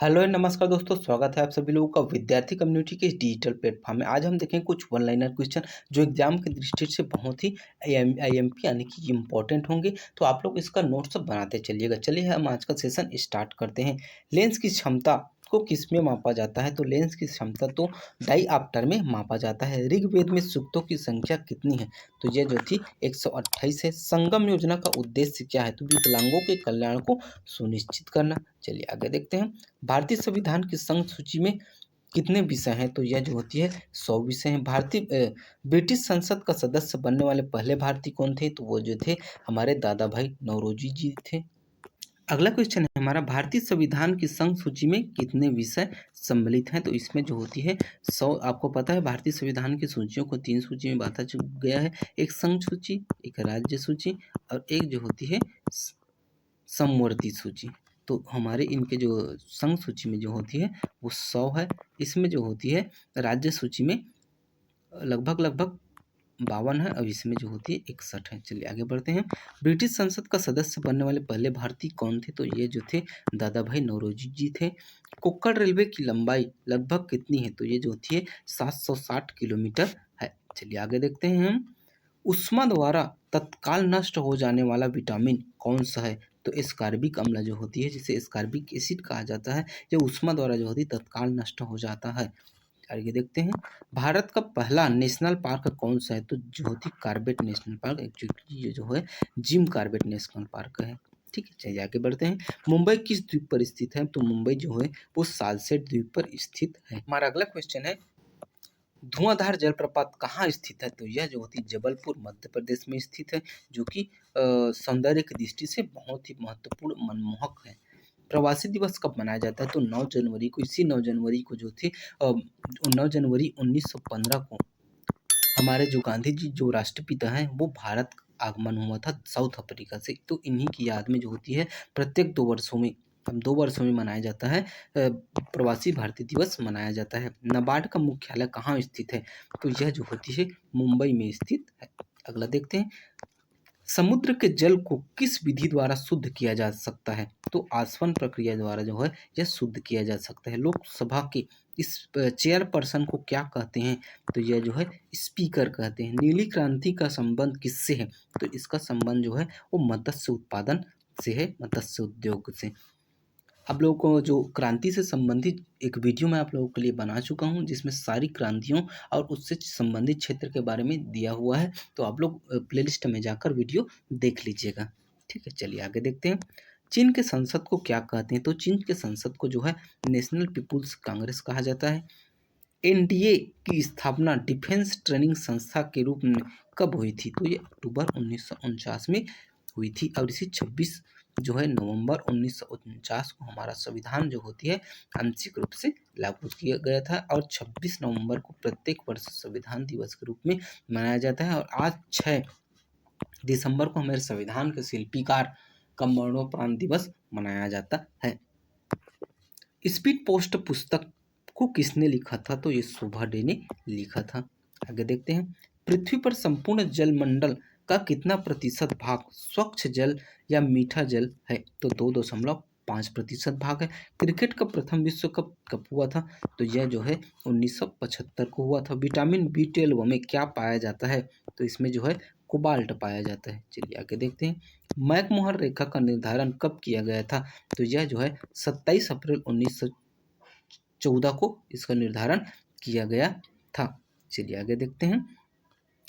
Hello नमस्कार दोस्तों, स्वागत है आप सभी लोगों का विद्यार्थी कम्युनिटी के इस डिजिटल प्लेटफॉर्म में। आज हम देखेंगे कुछ वन लाइनर क्वेश्चन जो एग्जाम की दृष्टि से बहुत ही आईएमपी यानी कि इम्पोर्टेंट होंगे। तो आप लोग इसका नोट्स बनाते चलिएगा। चलिए हम आज का सेशन स्टार्ट करते हैं। लेंस की क्षमता को किस में मापा जाता है? तो लेंस की क्षमता तो डाईऑप्टर में मापा जाता है। ऋग्वेद में सूक्तों की संख्या कितनी है? तो ये जो थी 128 है। संगम योजना का उद्देश्य क्या है? तो विकलांगों के कल्याण को सुनिश्चित करना। चलिए आगे देखते हैं। भारतीय संविधान की संघ सूची में कितने विषय हैं? तो यह जो होती है 100 विषय हैं। ब्रिटिश संसद का सदस्य बनने वाले पहले भारतीय कौन थे? तो वो जो थे हमारे दादा भाई नौरोजी जी थे। अगला क्वेश्चन है हमारा, भारतीय संविधान की संघ सूची में कितने विषय सम्मिलित हैं? तो इसमें जो होती है 100। आपको पता है भारतीय संविधान की सूचियों को 3 सूची में बांटा गया है, एक संघ सूची, एक राज्य सूची और एक जो होती है समवर्ती सूची। तो हमारे इनके जो संघ सूची में जो होती है वो 100 है। इसमें जो होती है राज्य सूची में लगभग 52 है और इसमें जो होती है 61 है। चलिए आगे बढ़ते हैं। ब्रिटिश संसद का सदस्य बनने वाले पहले भारतीय कौन थे? तो ये जो थे दादा भाई नौरोजी जी थे। कोक्कड़ रेलवे की लंबाई लगभग कितनी है? तो ये जो होती है 760 किलोमीटर है। चलिए आगे देखते हैं हम। उष्मा द्वारा तत्काल नष्ट हो जाने वाला विटामिन कौन सा है? तो एस्कॉर्बिक अम्ल जो होती है, जिसे एस्कॉर्बिक एसिड कहा जाता है, ये उष्मा द्वारा जो होती है तत्काल नष्ट हो जाता है। आगे देखते हैं। भारत का पहला नेशनल पार्क कौन सा है? तो जो होती है कार्बेट नेशनल पार्क। एक्चुअली ये जो है जिम कार्बेट नेशनल पार्क है। ठीक है, चलिए आगे बढ़ते हैं। मुंबई किस द्वीप पर स्थित है? तो मुंबई जो है वो सालसेट द्वीप पर स्थित है। हमारा अगला क्वेश्चन है, धुआंधार जलप्रपात कहाँ स्थित है? तो यह जो होती है जबलपुर मध्य प्रदेश में स्थित है, जो कि सौंदर्य की दृष्टि से बहुत ही महत्वपूर्ण मनमोहक है। प्रवासी दिवस कब मनाया जाता है? तो 9 जनवरी को। इसी 9 जनवरी को जो थी 9 जनवरी 1915 को हमारे जो गांधी जी जो राष्ट्रपिता हैं वो भारत आगमन हुआ था साउथ अफ्रीका से। तो इन्हीं की याद में जो होती है प्रत्येक 2 वर्षों में मनाया जाता है प्रवासी भारतीय दिवस मनाया जाता है। नाबार्ड का मुख्यालय कहाँ स्थित है? तो यह जो होती है मुंबई में स्थित है। अगला देखते हैं। समुद्र के जल को किस विधि द्वारा शुद्ध किया जा सकता है? तो आसवन प्रक्रिया द्वारा जो है यह शुद्ध किया जा सकता है। लोकसभा के इस चेयरपर्सन को क्या कहते हैं? तो यह जो है स्पीकर कहते हैं। नीली क्रांति का संबंध किससे है? तो इसका संबंध जो है वो मत्स्य उत्पादन से है, मत्स्य उद्योग से। आप लोगों को जो क्रांति से संबंधित एक वीडियो मैं आप लोगों के लिए बना चुका हूं, जिसमें सारी क्रांतियों और उससे संबंधित क्षेत्र के बारे में दिया हुआ है। तो आप लोग प्लेलिस्ट में जाकर वीडियो देख लीजिएगा। ठीक है, चलिए आगे देखते हैं। चीन के संसद को क्या कहते हैं? तो चीन के संसद को जो है नेशनल पीपुल्स कांग्रेस कहा जाता है। एनडीए की स्थापना डिफेंस ट्रेनिंग संस्था के रूप में कब हुई थी? तो ये अक्टूबर 1949 में हुई थी और इसी 26 जो है नवंबर 1949 को हमारा संविधान जो होती है आंशिक रूप से लागू किया गया था। और 26 नवंबर को प्रत्येक वर्ष संविधान दिवस के रूप में मनाया जाता है। और आज 6 दिसंबर को हमारे संविधान के शिल्पीकार का मरणोपरांत दिवस मनाया जाता है। स्पीड पोस्ट पुस्तक को किसने लिखा था? तो ये सुभा डे ने लिखा था। आगे देखते हैं। पृथ्वी पर संपूर्ण जलमंडल का कितना प्रतिशत भाग स्वच्छ जल या मीठा जल है? तो 2.5% भाग है। क्रिकेट का प्रथम विश्व कप कब हुआ था? तो यह जो है 1975 को हुआ था। विटामिन B12 में क्या पाया जाता है? तो इसमें जो है कोबाल्ट पाया जाता है। चलिए आगे देखते हैं। मैकमोहन रेखा का निर्धारण कब किया गया था? तो यह जो है 27 अप्रैल 1914 को इसका निर्धारण किया गया था। चलिए आगे देखते हैं।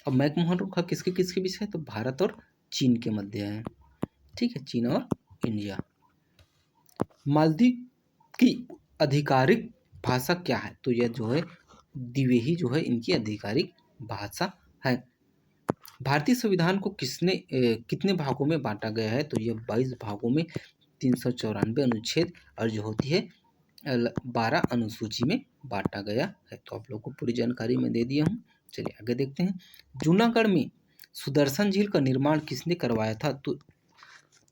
अब मैकमोहन रेखा किसके किसके बीच है? तो भारत और चीन के मध्य है। ठीक है, चीन और इंडिया। मालदीव की आधिकारिक भाषा क्या है? तो यह जो है द्विवेही जो है इनकी आधिकारिक भाषा है। भारतीय संविधान को कितने भागों में बांटा गया है? तो यह 22 भागों में 394 अनुच्छेद और जो होती है 12 अनुसूची में बांटा गया है। तो आप लोग को पूरी जानकारी में दे दिया हूँ। चलिए आगे देखते हैं। जूनागढ़ में सुदर्शन झील का निर्माण किसने करवाया था? तो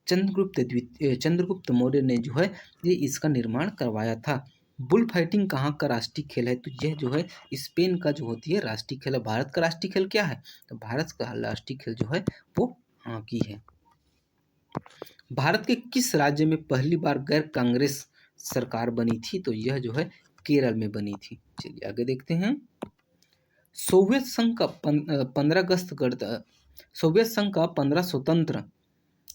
चंद्रगुप्त मौर्य ने जो है ये इसका निर्माण करवाया था। बुल फाइटिंग कहाँ का राष्ट्रीय खेल है? तो यह जो है स्पेन का जो होती है राष्ट्रीय खेल है। भारत का राष्ट्रीय खेल क्या है? तो भारत का राष्ट्रीय खेल जो है वो हॉकी है। भारत के किस राज्य में पहली बार गैर कांग्रेस सरकार बनी थी? तो यह जो है केरल में बनी थी। चलिए आगे देखते हैं। सोवियत संघ का 15 स्वतंत्र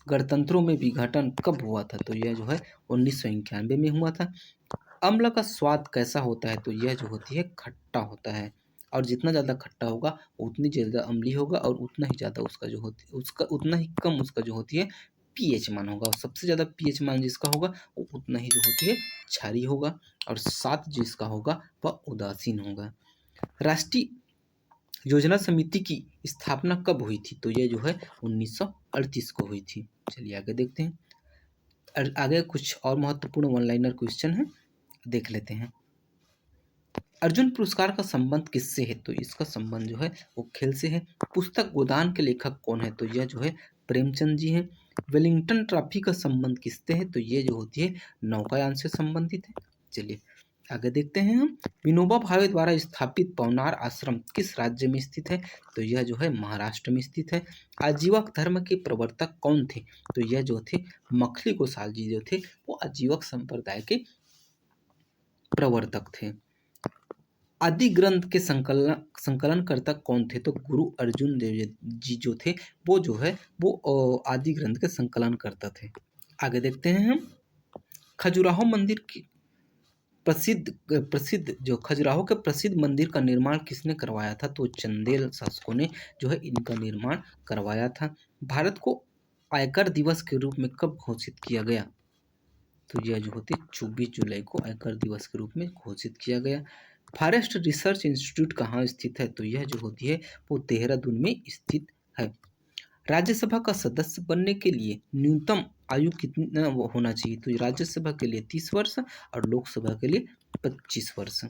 गणतंत्रों में विघटन कब हुआ था? तो यह जो है 1991 में हुआ था। अम्ल का स्वाद कैसा होता है? तो यह जो होती है खट्टा होता है, और जितना ज़्यादा खट्टा होगा उतनी ज़्यादा अम्लीय होगा, और उतना ही ज़्यादा उसका जो होती उसका उतना ही कम उसका जो होती है पीएच मान होगा। और सबसे ज़्यादा पीएच मान जिसका होगा वो उतना ही जो होती है क्षारीय होगा, और सात जिसका होगा वह उदासीन होगा। राष्ट्रीय योजना समिति की स्थापना कब हुई थी? तो यह जो है 1938 को हुई थी। चलिए आगे देखते हैं। आगे कुछ और महत्वपूर्ण वन लाइनर क्वेश्चन है, देख लेते हैं। अर्जुन पुरस्कार का संबंध किससे है? तो इसका संबंध जो है वो खेल से है। पुस्तक गोदान के लेखक कौन है? तो यह जो है प्रेमचंद जी हैं। वेलिंगटन ट्रॉफी का संबंध किससे है? तो ये जो होती है नौकायान से संबंधित है। चलिए आगे देखते हैं हम। विनोबा भावे द्वारा स्थापित पवनार आश्रम किस राज्य में स्थित है? तो यह जो है महाराष्ट्र में स्थित है। आजीवक धर्म के प्रवर्तक कौन थे? तो यह जो थे मखली गोसाल जी जो थे वो आजीवक संप्रदाय के प्रवर्तक थे। आदि ग्रंथ के संकलनकर्ता कौन थे? तो गुरु अर्जुन देव जी जो थे वो जो है वो आदि ग्रंथ के संकलनकर्ता थे। आगे देखते हैं हम। खजुराहो मंदिर की प्रसिद्ध जो खजुराहो के प्रसिद्ध मंदिर का निर्माण किसने करवाया था? तो चंदेल शासकों ने जो है इनका निर्माण करवाया था। भारत को आयकर दिवस के रूप में कब घोषित किया गया? तो यह जो होती है 24 जुलाई को आयकर दिवस के रूप में घोषित किया गया। फॉरेस्ट रिसर्च इंस्टीट्यूट कहाँ स्थित है? तो यह जो होती है वो देहरादून में स्थित है। राज्यसभा का सदस्य बनने के लिए न्यूनतम आयु कितना होना चाहिए? तो राज्यसभा के लिए 30 वर्ष और लोकसभा के लिए 25 वर्ष।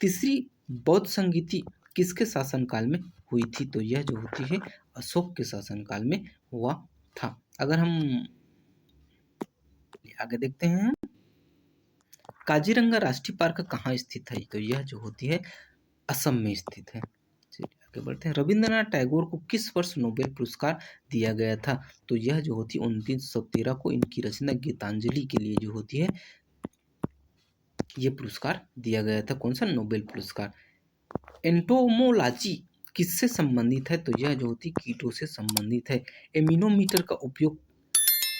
तीसरी बौद्ध संगीति किसके शासनकाल में हुई थी? तो यह जो होती है अशोक के शासनकाल में हुआ था। अगर हम आगे देखते हैं। काजीरंगा राष्ट्रीय पार्क कहाँ स्थित है? तो यह जो होती है असम में स्थित है। चलिए आगे बढ़ते हैं। रविंद्रनाथ टैगोर को किस वर्ष नोबेल पुरस्कार दिया गया था? तो यह जो होती है 1913 को इनकी रचना गीतांजलि के लिए जो होती है ये पुरस्कार दिया गया था। कौन सा? नोबेल पुरस्कार। एंटोमोलॉजी किससे संबंधित है? तो यह जो होती है कीटों से संबंधित है। एमिनोमीटर का उपयोग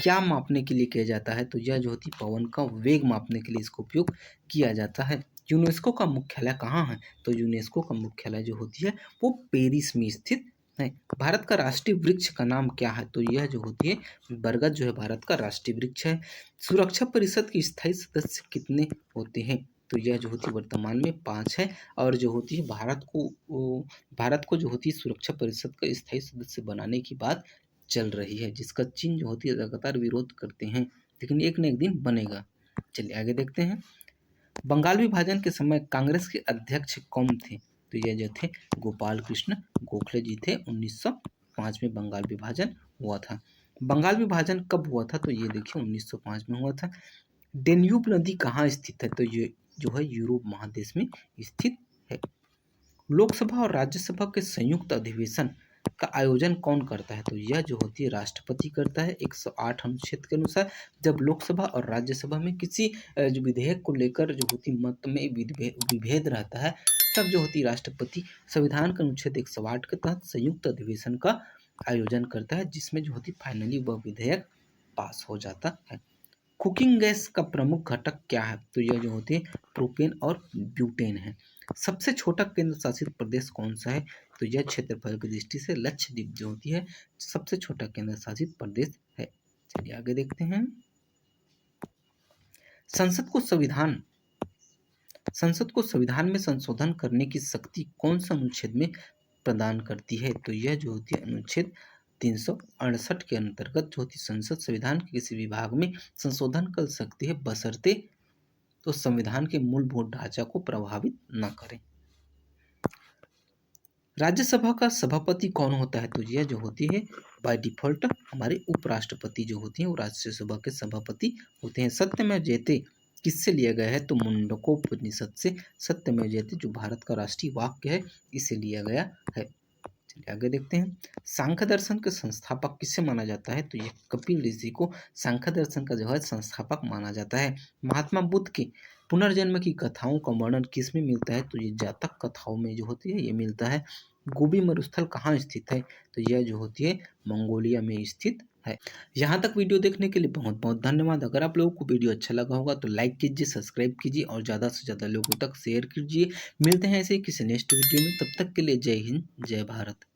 क्या मापने के लिए किया जाता है? तो यह जो होती है पवन का वेग मापने के लिए इसका उपयोग किया जाता है। यूनेस्को का मुख्यालय कहाँ है? तो यूनेस्को का मुख्यालय जो होती है वो पेरिस में स्थित है। भारत का राष्ट्रीय वृक्ष का नाम क्या है? तो यह जो होती है बरगद जो है भारत का राष्ट्रीय वृक्ष है। सुरक्षा परिषद के स्थायी सदस्य कितने होते हैं? तो यह जो होती है वर्तमान में 5 है, और जो होती है भारत को जो होती है सुरक्षा परिषद का स्थायी सदस्य बनाने की बात चल रही है, जिसका चीन जो होती है लगातार विरोध करते हैं, लेकिन एक न एक दिन बनेगा। चलिए आगे देखते हैं। बंगाल विभाजन के समय कांग्रेस के अध्यक्ष कौन थे? तो यह जो थे गोपाल कृष्ण गोखले जी थे। 1905 में बंगाल विभाजन हुआ था। बंगाल विभाजन कब हुआ था? तो ये देखिए 1905 में हुआ था। डेन्यूब नदी कहाँ स्थित है? तो ये जो है यूरोप महादेश में स्थित है। लोकसभा और राज्यसभा के संयुक्त अधिवेशन का आयोजन कौन करता है? तो यह जो होती है राष्ट्रपति करता है 108 अनुच्छेद के अनुसार। जब लोकसभा और राज्यसभा में किसी जो विधेयक को लेकर जो होती मत में विभेद रहता है, तब जो होती राष्ट्रपति संविधान के अनुच्छेद 108 के तहत संयुक्त अधिवेशन का आयोजन करता है, जिसमें जो होती फाइनली वह विधेयक पास हो जाता है। कुकिंग गैस का प्रमुख घटक क्या है? तो यह जो होती है प्रोपेन और ब्यूटेन है। सबसे छोटा केंद्र शासित प्रदेश कौन सा है? तो यह क्षेत्रफल की दृष्टि से लक्षद्वीप जो होती है सबसे छोटा केंद्र शासित प्रदेश है। चलिए आगे देखते हैं। संसद को संविधान में संशोधन करने की शक्ति कौन सा अनुच्छेद में प्रदान करती है? तो यह जो होती है अनुच्छेद 368 के अंतर्गत जो होती संसद संविधान के किसी विभाग में संशोधन कर सकती है, बशर्ते तो संविधान के मूलभूत ढांचा को प्रभावित न करे। राज्यसभा का सभापति कौन होता है? तो यह जो होती है बाय डिफॉल्ट हमारे उपराष्ट्रपति जो होती हैं वो राज्यसभा के सभापति होते हैं। सत्यमेव जयते किससे लिया गया है? तो मुंडकोपनिषद से। सत्यमेव जयते जो भारत का राष्ट्रीय वाक्य है इसे लिया गया है। चलिए आगे देखते हैं। सांख्य दर्शन के संस्थापक किसे माना जाता है? तो ये कपिल ऋषि को सांख्य दर्शन का जो है संस्थापक माना जाता है। महात्मा बुद्ध के पुनर्जन्म की कथाओं का वर्णन किसमें मिलता है? तो ये जातक कथाओं में जो होती है ये मिलता है। गोबी मरुस्थल कहाँ स्थित है? तो यह जो होती है मंगोलिया में स्थित है। यहाँ तक वीडियो देखने के लिए बहुत बहुत धन्यवाद। अगर आप लोगों को वीडियो अच्छा लगा होगा तो लाइक कीजिए, सब्सक्राइब कीजिए और ज़्यादा से ज़्यादा लोगों तक शेयर कीजिए। मिलते हैं ऐसे ही किसी नेक्स्ट वीडियो में, तब तक के लिए जय हिंद, जय भारत।